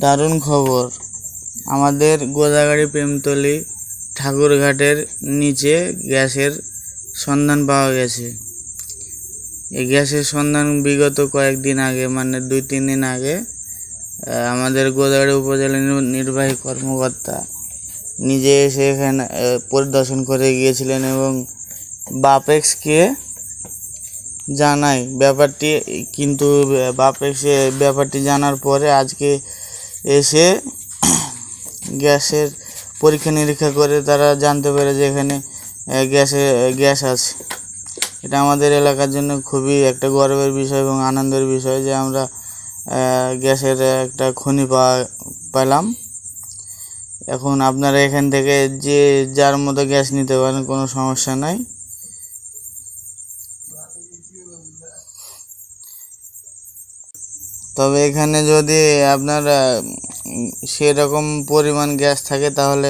দারুণ খবর, আমাদের গোদাগাড়ি প্রেমতলী ঠাকুরঘাটের নিচে গ্যাসের সন্ধান পাওয়া গেছে। এই গ্যাসের সন্ধান বিগত কয়েকদিন আগে, মানে 2-3 দিন আগে, আমাদের গোদাগাড়ি উপজেলা নির্বাহী কর্মকর্তা নিজে এসে এখানে পরিদর্শন করে গিয়েছিলেন এবং বাপেক্সকে জানায় ব্যাপারটি। কিন্তু বাপেক্সে ব্যাপারটি জানার পরে আজকে এসে গ্যাসের পরীক্ষা নিরীক্ষা করে তারা জানতে পারে যে এখানে গ্যাস আছে। এটা আমাদের এলাকার জন্য খুবই একটা গর্বের বিষয় এবং আনন্দের বিষয় যে আমরা গ্যাসের একটা খনি পেলাম। এখন আপনারা এখান থেকে যে যার মতো গ্যাস নিতে পারেন, কোনো সমস্যা নাই। তবে এখানে যদি আপনার সেরকম পরিমাণ গ্যাস থাকে তাহলে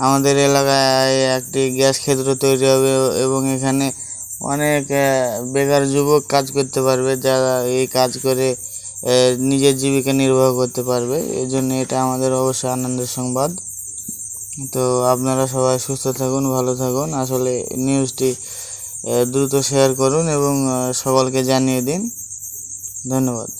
আমাদের এলাকায় একটি গ্যাস ক্ষেত্র তৈরি হবে এবং এখানে অনেক বেকার যুবক কাজ করতে পারবে, যারা এই কাজ করে নিজের জীবিকা নির্বাহ করতে পারবে। এই জন্য এটা আমাদের অবশ্যই আনন্দের সংবাদ। তো আপনারা সবাই সুস্থ থাকুন, ভালো থাকুন। আসলে নিউজটি দ্রুত শেয়ার করুন এবং সকলকে জানিয়ে দিন। ধন্যবাদ।